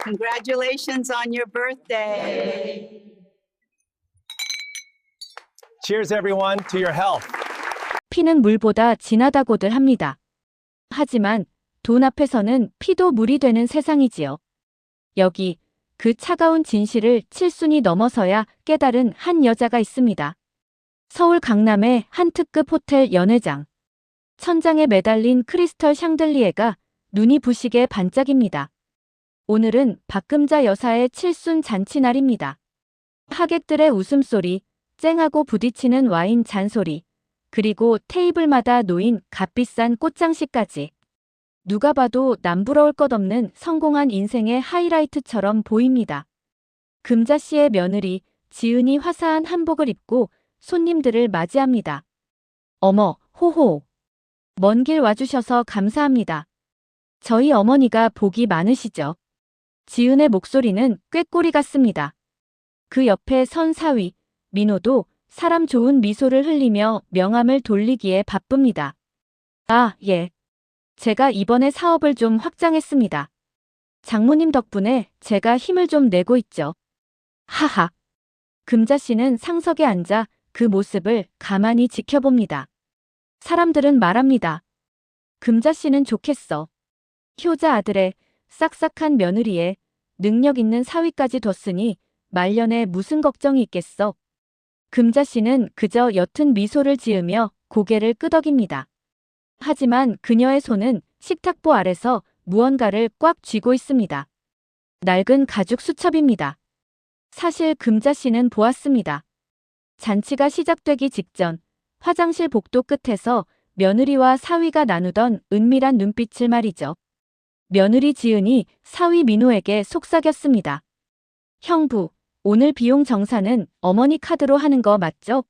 Congratulations on your birthday. Cheers, everyone, to your health. 피는 물보다 진하다고들 합니다. 하지만 돈 앞에서는 피도 물이 되는 세상이지요. 여기 그 차가운 진실을 7순이 넘어서야 깨달은 한 여자가 있습니다. 서울 강남의 한 특급 호텔 연회장. 천장에 매달린 크리스털 샹들리에가 눈이 부시게 반짝입니다. 오늘은 박금자 여사의 7순 잔치날입니다. 하객들의 웃음소리, 쨍하고 부딪히는 와인 잔소리, 그리고 테이블마다 놓인 값비싼 꽃장식까지. 누가 봐도 남부러울 것 없는 성공한 인생의 하이라이트처럼 보입니다. 금자 씨의 며느리 지은이 화사한 한복을 입고 손님들을 맞이합니다. 어머, 호호. 먼 길 와주셔서 감사합니다. 저희 어머니가 복이 많으시죠. 지은의 목소리는 꾀꼬리 같습니다. 그 옆에 선 사위, 민호도 사람 좋은 미소를 흘리며 명함을 돌리기에 바쁩니다. 아, 예. 제가 이번에 사업을 좀 확장했습니다. 장모님 덕분에 제가 힘을 좀 내고 있죠. 하하. 금자 씨는 상석에 앉아 그 모습을 가만히 지켜봅니다. 사람들은 말합니다. 금자 씨는 좋겠어. 효자 아들에 싹싹한 며느리에 능력 있는 사위까지 뒀으니 말년에 무슨 걱정이 있겠어. 금자 씨는 그저 옅은 미소를 지으며 고개를 끄덕입니다. 하지만 그녀의 손은 식탁보 아래서 무언가를 꽉 쥐고 있습니다. 낡은 가죽 수첩입니다. 사실 금자 씨는 보았습니다. 잔치가 시작되기 직전 화장실 복도 끝에서 며느리와 사위가 나누던 은밀한 눈빛을 말이죠. 며느리 지은이 사위 민호에게 속삭였습니다. 형부, 오늘 비용 정산은 어머니 카드로 하는 거 맞죠?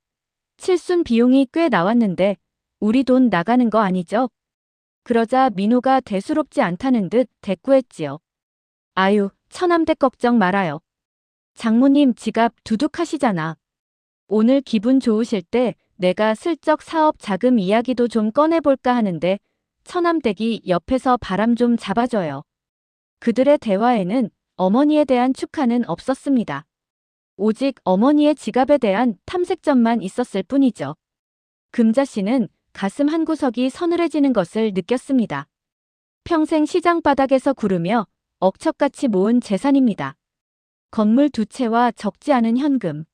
7순 비용이 꽤 나왔는데 우리 돈 나가는 거 아니죠? 그러자 민호가 대수롭지 않다는 듯 대꾸했지요. 아유, 처남댁 걱정 말아요. 장모님 지갑 두둑하시잖아. 오늘 기분 좋으실 때 내가 슬쩍 사업 자금 이야기도 좀 꺼내볼까 하는데 처남댁이 옆에서 바람 좀 잡아줘요. 그들의 대화에는 어머니에 대한 축하는 없었습니다. 오직 어머니의 지갑에 대한 탐색점만 있었을 뿐이죠. 금자 씨는 가슴 한구석이 서늘해지는 것을 느꼈습니다. 평생 시장 바닥에서 구르며 억척같이 모은 재산입니다. 건물 2채와 적지 않은 현금.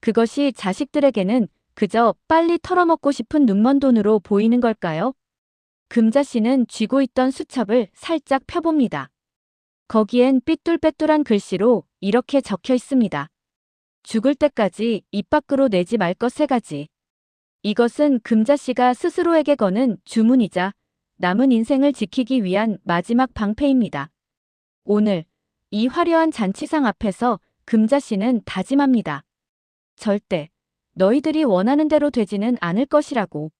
그것이 자식들에게는 그저 빨리 털어먹고 싶은 눈먼 돈으로 보이는 걸까요? 금자 씨는 쥐고 있던 수첩을 살짝 펴봅니다. 거기엔 삐뚤빼뚤한 글씨로 이렇게 적혀 있습니다. 죽을 때까지 입 밖으로 내지 말 것 3가지. 이것은 금자 씨가 스스로에게 거는 주문이자 남은 인생을 지키기 위한 마지막 방패입니다. 오늘 이 화려한 잔치상 앞에서 금자 씨는 다짐합니다. 절대 너희들이 원하는 대로 되지는 않을 것이라고.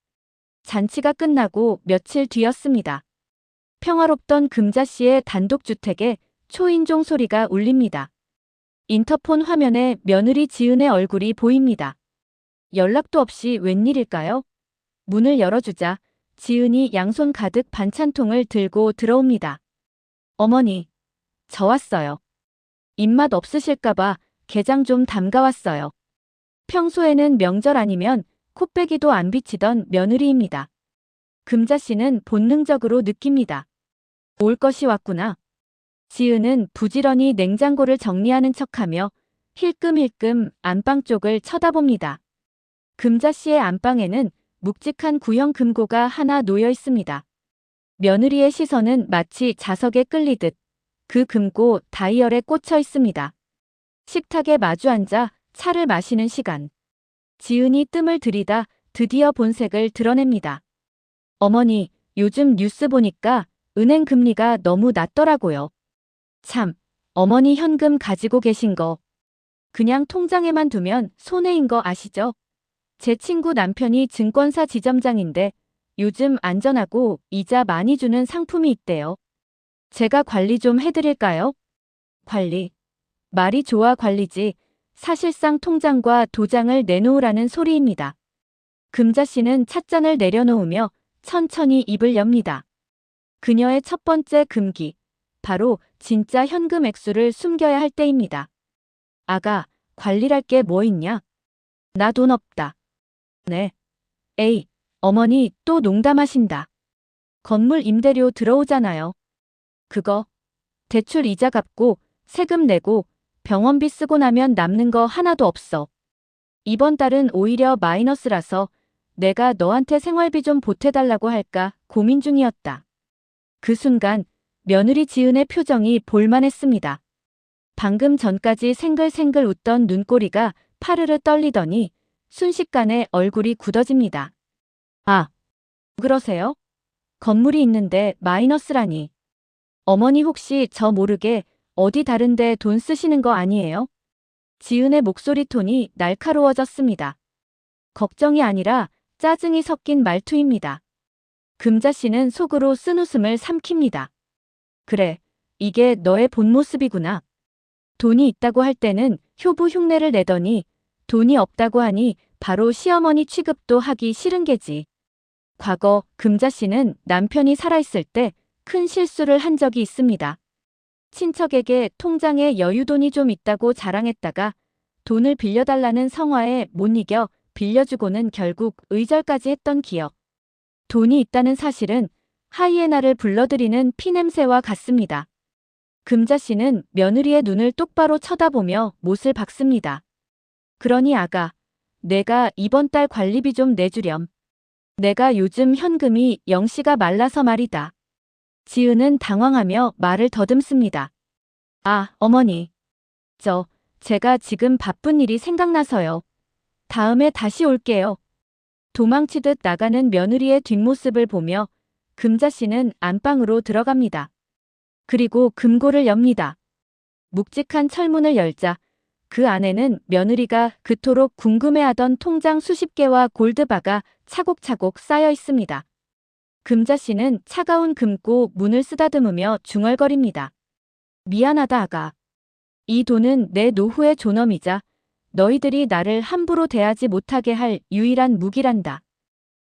잔치가 끝나고 며칠 뒤였습니다. 평화롭던 금자 씨의 단독주택에 초인종 소리가 울립니다. 인터폰 화면에 며느리 지은의 얼굴이 보입니다. 연락도 없이 웬일일까요? 문을 열어주자 지은이 양손 가득 반찬통을 들고 들어옵니다. 어머니, 저 왔어요. 입맛 없으실까봐 게장 좀 담가왔어요. 평소에는 명절 아니면 코빼기도 안 비치던 며느리입니다. 금자 씨는 본능적으로 느낍니다. 올 것이 왔구나. 지은은 부지런히 냉장고를 정리하는 척하며 힐끔힐끔 안방 쪽을 쳐다봅니다. 금자 씨의 안방에는 묵직한 구형 금고가 하나 놓여 있습니다. 며느리의 시선은 마치 자석에 끌리듯 그 금고 다이얼에 꽂혀 있습니다. 식탁에 마주 앉아 차를 마시는 시간. 지은이 뜸을 들이다 드디어 본색을 드러냅니다. 어머니, 요즘 뉴스 보니까 은행 금리가 너무 낮더라고요. 참, 어머니 현금 가지고 계신 거 그냥 통장에만 두면 손해인 거 아시죠? 제 친구 남편이 증권사 지점장인데 요즘 안전하고 이자 많이 주는 상품이 있대요. 제가 관리 좀 해드릴까요? 관리. 말이 좋아 관리지. 사실상 통장과 도장을 내놓으라는 소리입니다. 금자 씨는 찻잔을 내려놓으며 천천히 입을 엽니다. 그녀의 첫 번째 금기. 바로 진짜 현금 액수를 숨겨야 할 때입니다. 아가, 관리할 게 뭐 있냐? 나 돈 없다. 네. 에이, 어머니 또 농담하신다. 건물 임대료 들어오잖아요. 그거 대출 이자 갚고 세금 내고 병원비 쓰고 나면 남는 거 하나도 없어. 이번 달은 오히려 마이너스라서 내가 너한테 생활비 좀 보태달라고 할까 고민 중이었다. 그 순간 며느리 지은의 표정이 볼만했습니다. 방금 전까지 생글생글 웃던 눈꼬리가 파르르 떨리더니 순식간에 얼굴이 굳어집니다. 아, 그러세요? 건물이 있는데 마이너스라니. 어머니 혹시 저 모르게 어디 다른데 돈 쓰시는 거 아니에요? 지은의 목소리 톤이 날카로워졌습니다. 걱정이 아니라 짜증이 섞인 말투입니다. 금자 씨는 속으로 쓴웃음을 삼킵니다. 그래, 이게 너의 본 모습이구나. 돈이 있다고 할 때는 효부 흉내를 내더니 돈이 없다고 하니 바로 시어머니 취급도 하기 싫은 게지. 과거 금자 씨는 남편이 살아있을 때 큰 실수를 한 적이 있습니다. 친척에게 통장에 여유돈이 좀 있다고 자랑했다가 돈을 빌려달라는 성화에 못 이겨 빌려주고는 결국 의절까지 했던 기억. 돈이 있다는 사실은 하이에나를 불러들이는 피냄새와 같습니다. 금자 씨는 며느리의 눈을 똑바로 쳐다보며 못을 박습니다. 그러니 아가, 내가 이번 달 관리비 좀 내주렴. 내가 요즘 현금이 영시가 말라서 말이다. 지은은 당황하며 말을 더듬습니다. 아, 어머니. 제가 지금 바쁜 일이 생각나서요. 다음에 다시 올게요. 도망치듯 나가는 며느리의 뒷모습을 보며 금자 씨는 안방으로 들어갑니다. 그리고 금고를 엽니다. 묵직한 철문을 열자 그 안에는 며느리가 그토록 궁금해하던 통장 수십 개와 골드바가 차곡차곡 쌓여 있습니다. 금자 씨는 차가운 금고 문을 쓰다듬으며 중얼거립니다. 미안하다 아가. 이 돈은 내 노후의 존엄이자 너희들이 나를 함부로 대하지 못하게 할 유일한 무기란다.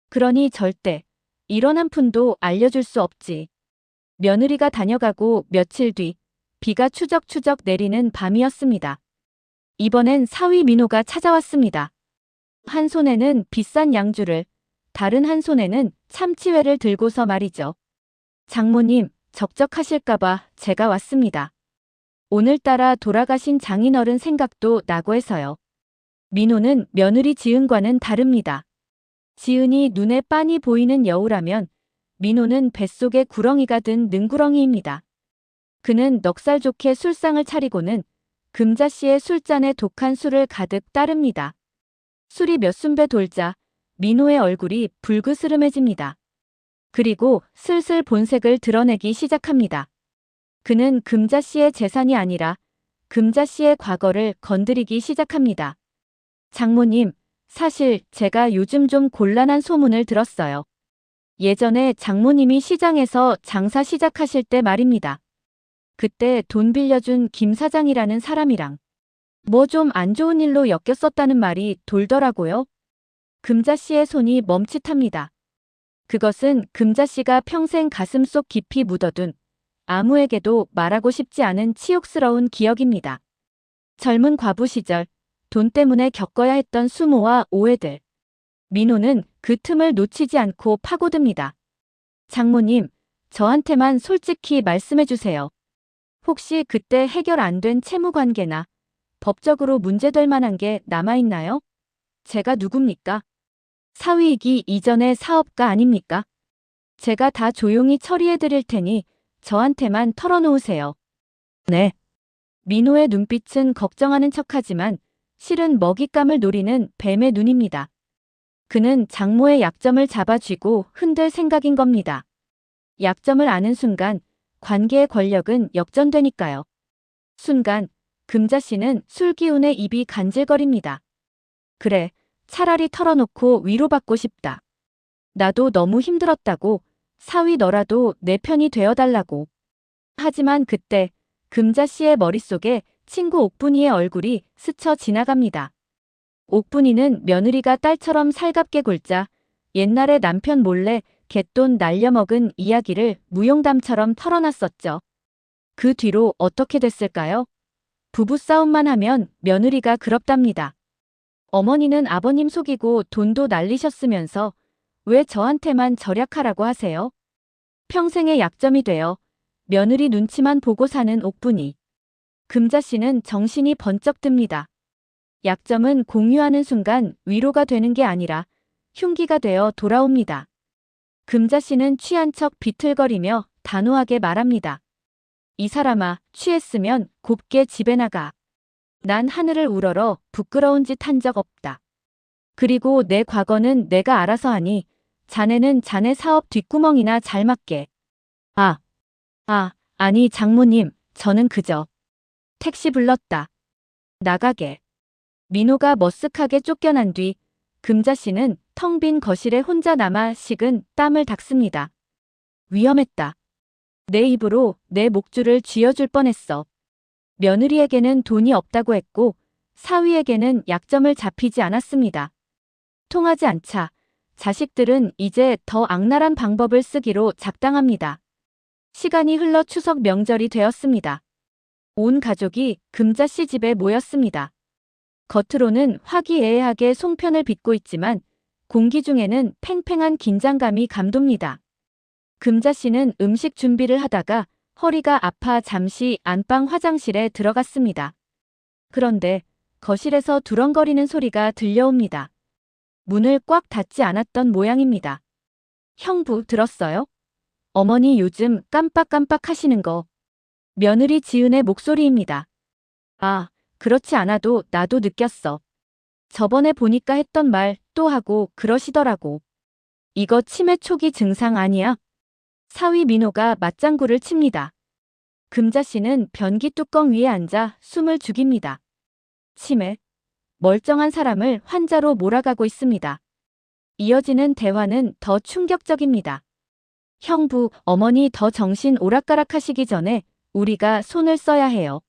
그러니 절대 이런 한 푼도 알려줄 수 없지. 며느리가 다녀가고 며칠 뒤 비가 추적추적 내리는 밤이었습니다. 이번엔 사위 민호가 찾아왔습니다. 한 손에는 비싼 양주를, 다른 한 손에는 참치회를 들고서 말이죠. 장모님, 적적하실까봐 제가 왔습니다. 오늘따라 돌아가신 장인어른 생각도 나고 해서요. 민호는 며느리 지은과는 다릅니다. 지은이 눈에 빤히 보이는 여우라면 민호는 뱃속에 구렁이가 든 능구렁이입니다. 그는 넉살 좋게 술상을 차리고는 금자 씨의 술잔에 독한 술을 가득 따릅니다. 술이 몇 순배 돌자 민호의 얼굴이 불그스름해집니다. 그리고 슬슬 본색을 드러내기 시작합니다. 그는 금자 씨의 재산이 아니라 금자 씨의 과거를 건드리기 시작합니다. 장모님, 사실 제가 요즘 좀 곤란한 소문을 들었어요. 예전에 장모님이 시장에서 장사 시작하실 때 말입니다. 그때 돈 빌려준 김 사장이라는 사람이랑 뭐 좀 안 좋은 일로 엮였었다는 말이 돌더라고요. 금자 씨의 손이 멈칫합니다. 그것은 금자 씨가 평생 가슴속 깊이 묻어둔 아무에게도 말하고 싶지 않은 치욕스러운 기억입니다. 젊은 과부 시절 돈 때문에 겪어야 했던 수모와 오해들. 민호는 그 틈을 놓치지 않고 파고듭니다. 장모님, 저한테만 솔직히 말씀해 주세요. 혹시 그때 해결 안 된 채무관계나 법적으로 문제될 만한 게 남아있나요? 제가 누굽니까? 사위이기 이전의 사업가 아닙니까? 제가 다 조용히 처리해 드릴 테니 저한테만 털어놓으세요. 네. 민호의 눈빛은 걱정하는 척하지만 실은 먹잇감을 노리는 뱀의 눈입니다. 그는 장모의 약점을 잡아쥐고 흔들 생각인 겁니다. 약점을 아는 순간 관계의 권력은 역전되니까요. 순간 금자 씨는 술 기운에 입이 간질거립니다. 그래, 차라리 털어놓고 위로받고 싶다. 나도 너무 힘들었다고, 사위 너라도 내 편이 되어달라고. 하지만 그때 금자 씨의 머릿속에 친구 옥분이의 얼굴이 스쳐 지나갑니다. 옥분이는 며느리가 딸처럼 살갑게 굴자 옛날에 남편 몰래 갯돈 날려먹은 이야기를 무용담처럼 털어놨었죠. 그 뒤로 어떻게 됐을까요? 부부싸움만 하면 며느리가 그럽답니다. 어머니는 아버님 속이고 돈도 날리셨으면서 왜 저한테만 절약하라고 하세요? 평생의 약점이 되어 며느리 눈치만 보고 사는 옥분이. 금자씨는 정신이 번쩍 듭니다. 약점은 공유하는 순간 위로가 되는 게 아니라 흉기가 되어 돌아옵니다. 금자씨는 취한 척 비틀거리며 단호하게 말합니다. 이 사람아, 취했으면 곱게 집에 나가. 난 하늘을 우러러 부끄러운 짓 한 적 없다. 그리고 내 과거는 내가 알아서 하니 자네는 자네 사업 뒷구멍이나 잘 맞게. 아니 장모님, 저는 그저 택시 불렀다. 나가게. 민호가 머쓱하게 쫓겨난 뒤 금자씨는 텅 빈 거실에 혼자 남아 식은 땀을 닦습니다. 위험했다. 내 입으로 내 목줄을 쥐어줄 뻔했어. 며느리에게는 돈이 없다고 했고 사위에게는 약점을 잡히지 않았습니다. 통하지 않자 자식들은 이제 더 악랄한 방법을 쓰기로 작당합니다. 시간이 흘러 추석 명절이 되었습니다. 온 가족이 금자씨 집에 모였습니다. 겉으로는 화기애애하게 송편을 빚고 있지만 공기 중에는 팽팽한 긴장감이 감돕니다. 금자씨는 음식 준비를 하다가 허리가 아파 잠시 안방 화장실에 들어갔습니다. 그런데 거실에서 두렁거리는 소리가 들려옵니다. 문을 꽉 닫지 않았던 모양입니다. 형부 들었어요? 어머니 요즘 깜빡깜빡 하시는 거. 며느리 지은의 목소리입니다. 아, 그렇지 않아도 나도 느꼈어. 저번에 보니까 했던 말 또 하고 그러시더라고. 이거 치매 초기 증상 아니야? 사위 민호가 맞장구를 칩니다. 금자씨는 변기 뚜껑 위에 앉아 숨을 죽입니다. 치매. 멀쩡한 사람을 환자로 몰아가고 있습니다. 이어지는 대화는 더 충격적입니다. 형부, 어머니 더 정신 오락가락하시기 전에 우리가 손을 써야 해요.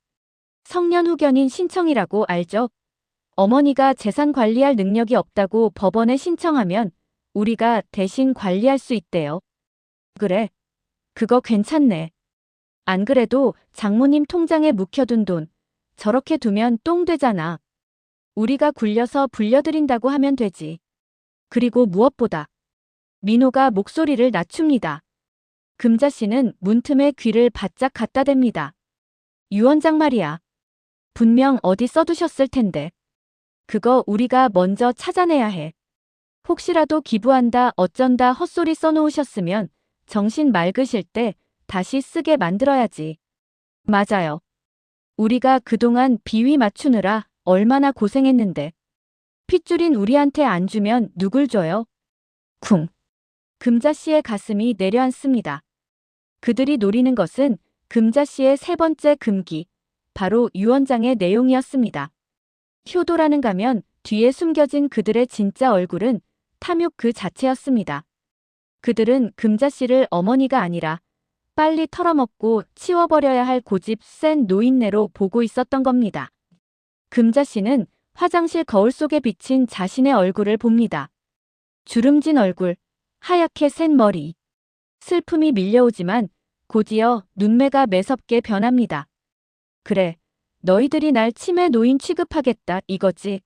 성년 후견인 신청이라고 알죠? 어머니가 재산 관리할 능력이 없다고 법원에 신청하면 우리가 대신 관리할 수 있대요. 그래. 그거 괜찮네. 안 그래도 장모님 통장에 묵혀둔 돈 저렇게 두면 똥 되잖아. 우리가 굴려서 불려드린다고 하면 되지. 그리고 무엇보다 민호가 목소리를 낮춥니다. 금자씨는 문틈에 귀를 바짝 갖다 댑니다. 유원장 말이야. 분명 어디 써두셨을 텐데. 그거 우리가 먼저 찾아내야 해. 혹시라도 기부한다 어쩐다 헛소리 써놓으셨으면 정신 맑으실 때 다시 쓰게 만들어야지. 맞아요. 우리가 그동안 비위 맞추느라 얼마나 고생했는데. 핏줄인 우리한테 안 주면 누굴 줘요? 쿵. 금자씨의 가슴이 내려앉습니다. 그들이 노리는 것은 금자씨의 세 번째 금기, 바로 유언장의 내용이었습니다. 효도라는 가면 뒤에 숨겨진 그들의 진짜 얼굴은 탐욕 그 자체였습니다. 그들은 금자씨를 어머니가 아니라 빨리 털어먹고 치워버려야 할 고집 센 노인네로 보고 있었던 겁니다. 금자씨는 화장실 거울 속에 비친 자신의 얼굴을 봅니다. 주름진 얼굴, 하얗게 센 머리. 슬픔이 밀려오지만 곧이어 눈매가 매섭게 변합니다. 그래, 너희들이 날 치매 노인 취급하겠다 이거지.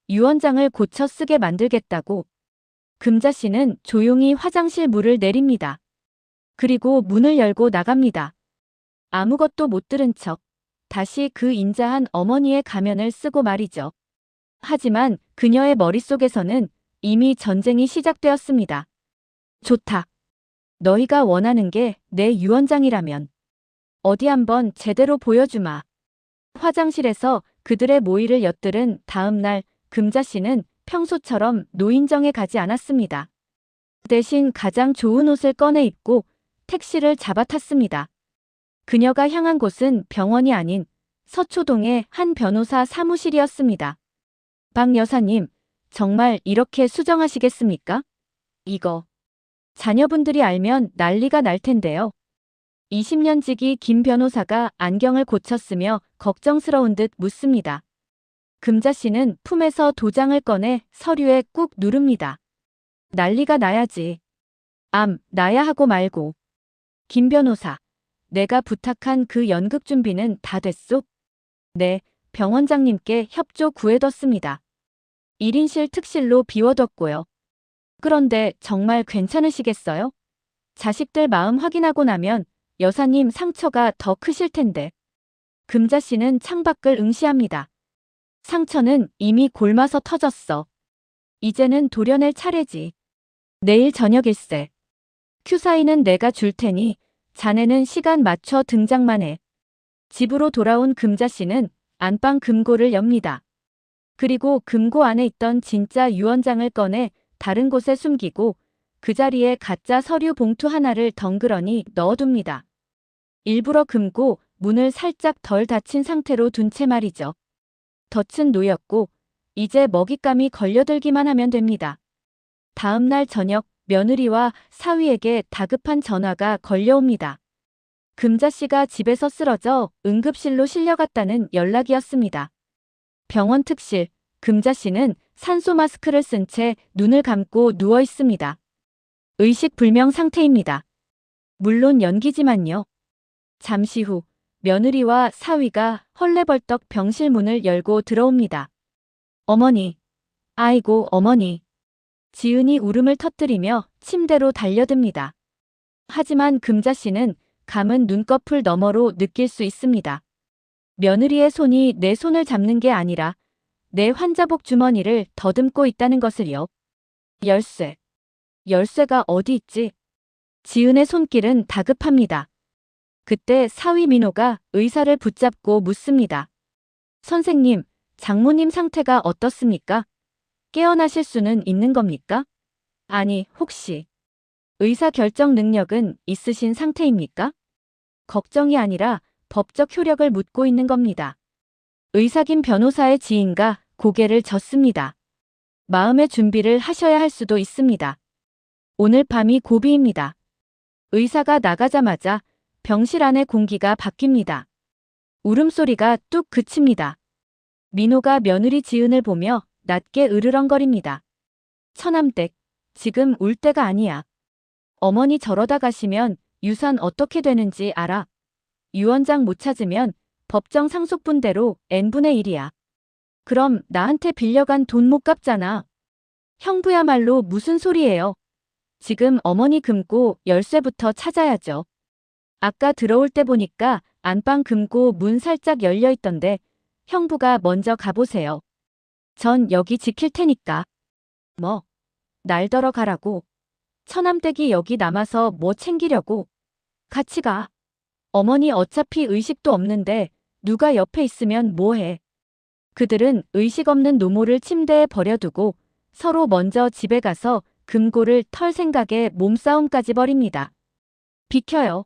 유언장을 고쳐 쓰게 만들겠다고. 금자씨는 조용히 화장실 문을 내립니다. 그리고 문을 열고 나갑니다. 아무것도 못 들은 척 다시 그 인자한 어머니의 가면을 쓰고 말이죠. 하지만 그녀의 머릿속에서는 이미 전쟁이 시작되었습니다. 좋다. 너희가 원하는 게 내 유언장이라면 어디 한번 제대로 보여주마. 화장실에서 그들의 모의를 엿들은 다음 날 금자씨는 평소처럼 노인정에 가지 않았습니다. 대신 가장 좋은 옷을 꺼내 입고 택시를 잡아탔습니다. 그녀가 향한 곳은 병원이 아닌 서초동의 한 변호사 사무실이었습니다. 박 여사님, 정말 이렇게 수정하시겠습니까? 이거 자녀분들이 알면 난리가 날 텐데요. 20년 지기 김 변호사가 안경을 고쳤으며 걱정스러운 듯 묻습니다. 금자씨는 품에서 도장을 꺼내 서류에 꾹 누릅니다. 난리가 나야지. 나야 하고 말고. 김 변호사, 내가 부탁한 그 연극 준비는 다 됐소? 네, 병원장님께 협조 구해뒀습니다. 1인실 특실로 비워뒀고요. 그런데 정말 괜찮으시겠어요? 자식들 마음 확인하고 나면 여사님 상처가 더 크실 텐데. 금자 씨는 창밖을 응시합니다. 상처는 이미 골마서 터졌어. 이제는 도려낼 차례지. 내일 저녁일세. 큐사인은 내가 줄 테니 자네는 시간 맞춰 등장만 해. 집으로 돌아온 금자 씨는 안방 금고를 엽니다. 그리고 금고 안에 있던 진짜 유언장을 꺼내 다른 곳에 숨기고 그 자리에 가짜 서류 봉투 하나를 덩그러니 넣어둡니다. 일부러 금고 문을 살짝 덜 닫힌 상태로 둔 채 말이죠. 덫은 놓였고 이제 먹잇감이 걸려들기만 하면 됩니다. 다음 날 저녁 며느리와 사위에게 다급한 전화가 걸려옵니다. 금자 씨가 집에서 쓰러져 응급실로 실려갔다는 연락이었습니다. 병원 특실, 금자 씨는 산소 마스크를 쓴 채 눈을 감고 누워 있습니다. 의식 불명 상태입니다. 물론 연기지만요. 잠시 후 며느리와 사위가 헐레벌떡 병실 문을 열고 들어옵니다. 어머니, 아이고 어머니. 지은이 울음을 터뜨리며 침대로 달려듭니다. 하지만 금자 씨는 감은 눈꺼풀 너머로 느낄 수 있습니다. 며느리의 손이 내 손을 잡는 게 아니라 내 환자복 주머니를 더듬고 있다는 것을요. 열쇠. 열쇠가 어디 있지? 지은의 손길은 다급합니다. 그때 사위 민호가 의사를 붙잡고 묻습니다. 선생님, 장모님 상태가 어떻습니까? 깨어나실 수는 있는 겁니까? 아니, 혹시 의사 결정 능력은 있으신 상태입니까? 걱정이 아니라 법적 효력을 묻고 있는 겁니다. 의사 김 변호사의 지인과 고개를 젓습니다. 마음의 준비를 하셔야 할 수도 있습니다. 오늘 밤이 고비입니다. 의사가 나가자마자 병실 안의 공기가 바뀝니다. 울음소리가 뚝 그칩니다. 민호가 며느리 지은을 보며 낮게 으르렁거립니다. 처남댁, 지금 울 때가 아니야. 어머니 저러다 가시면 유산 어떻게 되는지 알아? 유언장 못 찾으면 법정 상속분대로 n분의 1이야. 그럼 나한테 빌려간 돈 못 갚잖아. 형부야말로 무슨 소리예요? 지금 어머니 금고 열쇠부터 찾아야죠. 아까 들어올 때 보니까 안방 금고 문 살짝 열려 있던데 형부가 먼저 가보세요. 전 여기 지킬 테니까. 뭐? 날더러 가라고. 처남댁이 여기 남아서 뭐 챙기려고. 같이 가. 어머니 어차피 의식도 없는데 누가 옆에 있으면 뭐해. 그들은 의식 없는 노모를 침대에 버려두고 서로 먼저 집에 가서 금고를 털 생각에 몸싸움까지 벌입니다. 비켜요.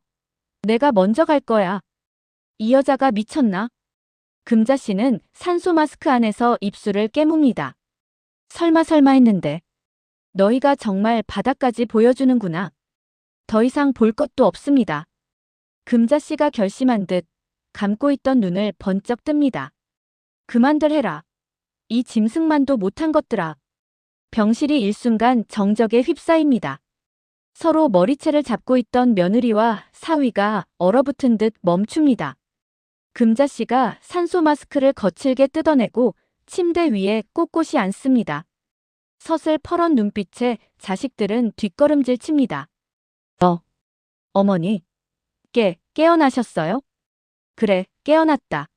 내가 먼저 갈 거야. 이 여자가 미쳤나? 금자 씨는 산소 마스크 안에서 입술을 깨뭅니다. 설마 했는데. 너희가 정말 바닥까지 보여주는구나. 더 이상 볼 것도 없습니다. 금자 씨가 결심한 듯 감고 있던 눈을 번쩍 뜹니다. 그만들 해라. 이 짐승만도 못한 것들아. 병실이 일순간 정적에 휩싸입니다. 서로 머리채를 잡고 있던 며느리와 사위가 얼어붙은 듯 멈춥니다. 금자 씨가 산소 마스크를 거칠게 뜯어내고 침대 위에 꼿꼿이 앉습니다. 서슬 퍼런 눈빛에 자식들은 뒷걸음질 칩니다. 어머니. 깨어나셨어요? 그래, 깨어났다.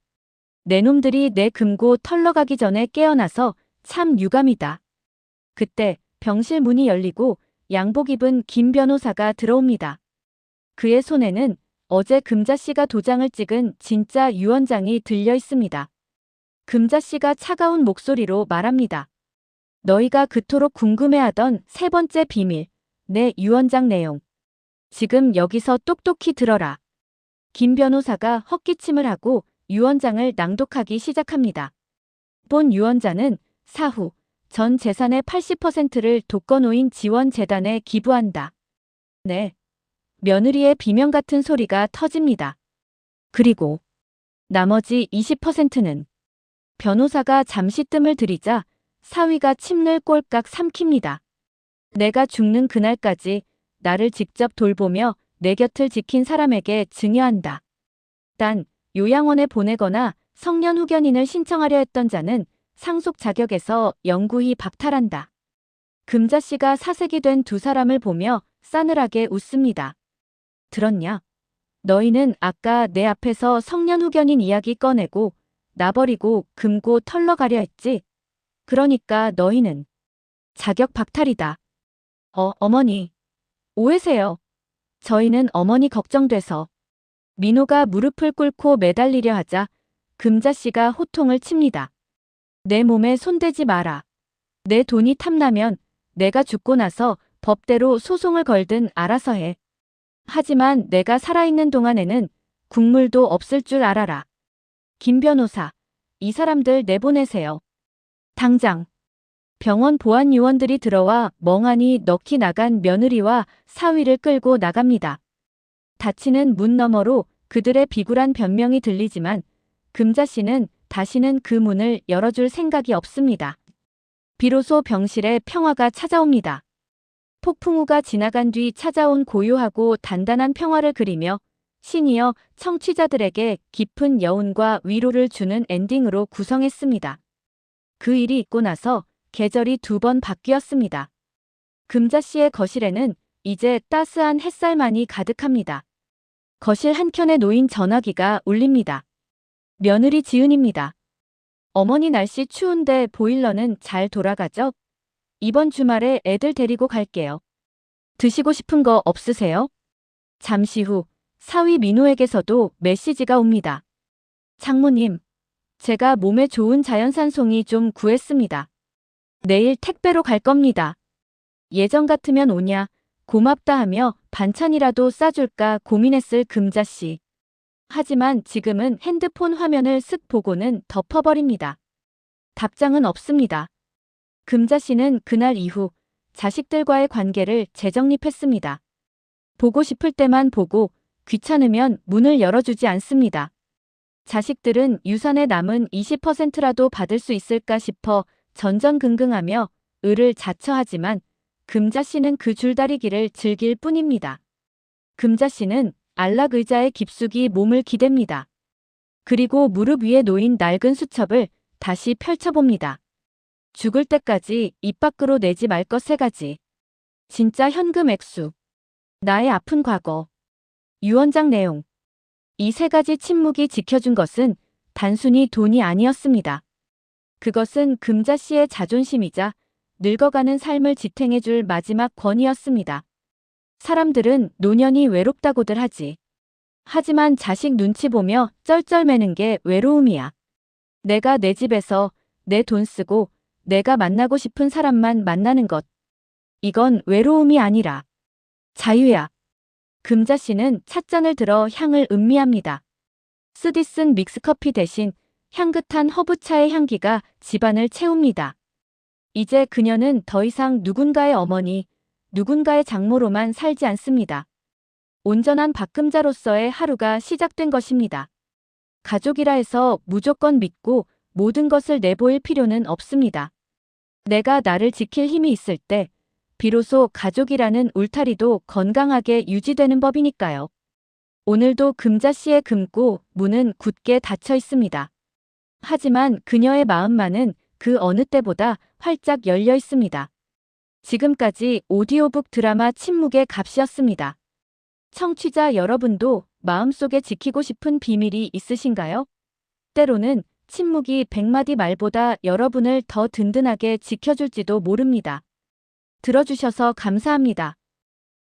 내 놈들이 내 금고 털러 가기 전에 깨어나서 참 유감이다. 그때 병실 문이 열리고 양복 입은 김 변호사가 들어옵니다. 그의 손에는 어제 금자 씨가 도장을 찍은 진짜 유언장이 들려 있습니다. 금자 씨가 차가운 목소리로 말합니다. 너희가 그토록 궁금해하던 세 번째 비밀, 내 유언장 내용. 지금 여기서 똑똑히 들어라. 김 변호사가 헛기침을 하고 유언장을 낭독하기 시작합니다. 본 유언자는 사후 전 재산의 80%를 독거노인 지원재단에 기부한다. 네. 며느리의 비명 같은 소리가 터집니다. 그리고 나머지 20%는 변호사가 잠시 뜸을 들이자 사위가 침을 꼴깍 삼킵니다. 내가 죽는 그날까지 나를 직접 돌보며 내 곁을 지킨 사람에게 증여한다. 단, 요양원에 보내거나 성년 후견인을 신청하려 했던 자는 상속 자격에서 영구히 박탈한다. 금자씨가 사색이 된 두 사람을 보며 싸늘하게 웃습니다. 들었냐? 너희는 아까 내 앞에서 성년 후견인 이야기 꺼내고 나버리고 금고 털러 가려 했지? 그러니까 너희는 자격 박탈이다. 어머니. 오해세요. 저희는 어머니 걱정돼서. 민호가 무릎을 꿇고 매달리려 하자 금자씨가 호통을 칩니다. 내 몸에 손대지 마라. 내 돈이 탐나면 내가 죽고 나서 법대로 소송을 걸든 알아서 해. 하지만 내가 살아있는 동안에는 국물도 없을 줄 알아라. 김 변호사, 이 사람들 내보내세요. 당장. 병원 보안 요원들이 들어와 멍하니 넋이 나간 며느리와 사위를 끌고 나갑니다. 닫히는 문 너머로 그들의 비굴한 변명이 들리지만 금자씨는 다시는 그 문을 열어줄 생각이 없습니다. 비로소 병실에 평화가 찾아옵니다. 폭풍우가 지나간 뒤 찾아온 고요하고 단단한 평화를 그리며 시니어 청취자들에게 깊은 여운과 위로를 주는 엔딩으로 구성했습니다. 그 일이 있고 나서 계절이 2번 바뀌었습니다. 금자씨의 거실에는 이제 따스한 햇살만이 가득합니다. 거실 한켠에 놓인 전화기가 울립니다. 며느리 지은입니다. 어머니 날씨 추운데 보일러는 잘 돌아가죠? 이번 주말에 애들 데리고 갈게요. 드시고 싶은 거 없으세요? 잠시 후 사위 민호에게서도 메시지가 옵니다. 장모님, 제가 몸에 좋은 자연산 송이 좀 구했습니다. 내일 택배로 갈 겁니다. 예전 같으면 오냐, 고맙다 하며 반찬이라도 싸줄까 고민했을 금자씨. 하지만 지금은 핸드폰 화면을 쓱 보고는 덮어버립니다. 답장은 없습니다. 금자씨는 그날 이후 자식들과의 관계를 재정립했습니다. 보고 싶을 때만 보고 귀찮으면 문을 열어주지 않습니다. 자식들은 유산에 남은 20%라도 받을 수 있을까 싶어 전전긍긍하며 을을 자처하지만 금자씨는 그 줄다리기를 즐길 뿐입니다. 금자씨는 안락 의자에 깊숙이 몸을 기댑니다. 그리고 무릎 위에 놓인 낡은 수첩을 다시 펼쳐봅니다. 죽을 때까지 입 밖으로 내지 말 것 3가지. 진짜 현금 액수. 나의 아픈 과거. 유언장 내용. 이 3가지 침묵이 지켜준 것은 단순히 돈이 아니었습니다. 그것은 금자씨의 자존심이자 늙어가는 삶을 지탱해줄 마지막 권위였습니다. 사람들은 노년이 외롭다고들 하지. 하지만 자식 눈치 보며 쩔쩔매는 게 외로움이야. 내가 내 집에서 내 돈 쓰고 내가 만나고 싶은 사람만 만나는 것. 이건 외로움이 아니라 자유야. 금자씨는 찻잔을 들어 향을 음미합니다. 쓰디쓴 믹스커피 대신 향긋한 허브차의 향기가 집안을 채웁니다. 이제 그녀는 더 이상 누군가의 어머니, 누군가의 장모로만 살지 않습니다. 온전한 박금자로서의 하루가 시작된 것입니다. 가족이라 해서 무조건 믿고 모든 것을 내보일 필요는 없습니다. 내가 나를 지킬 힘이 있을 때 비로소 가족이라는 울타리도 건강하게 유지되는 법이니까요. 오늘도 금자씨의 금고 문은 굳게 닫혀 있습니다. 하지만 그녀의 마음만은 그 어느 때보다 활짝 열려 있습니다. 지금까지 오디오북 드라마 침묵의 값이었습니다. 청취자 여러분도 마음속에 지키고 싶은 비밀이 있으신가요? 때로는 침묵이 100마디 말보다 여러분을 더 든든하게 지켜줄지도 모릅니다. 들어주셔서 감사합니다.